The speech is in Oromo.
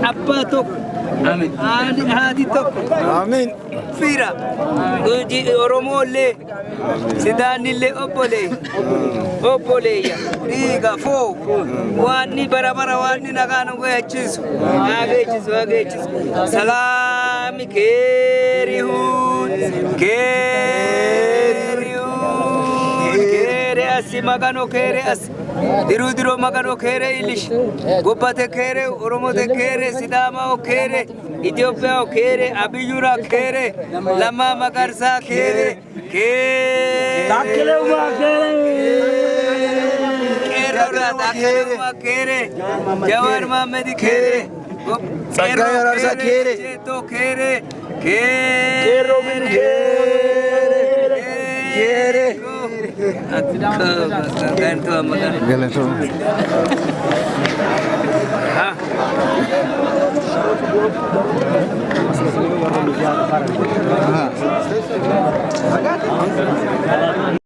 Apatok. Amin. Hadi tok. Amin. Fira. Uji Oromole. Sidanile opole. Opole ya. Riga fo. Wani barabara wani nagano gwechisu. Agechisu. Salami kerihun. Kere asi magano kere asi. Diru magano kere ilish. Gopate kere, Oromote kere, Sidama kere, Ethiopia kere, Abiyura kere, Lama Magarsa kere, Takle uma kere. Kere, Jawar Mohammed kere, Sagaya Rarsa kere, Cheto kere, Kero min kere. Gantu amagan. Galanto.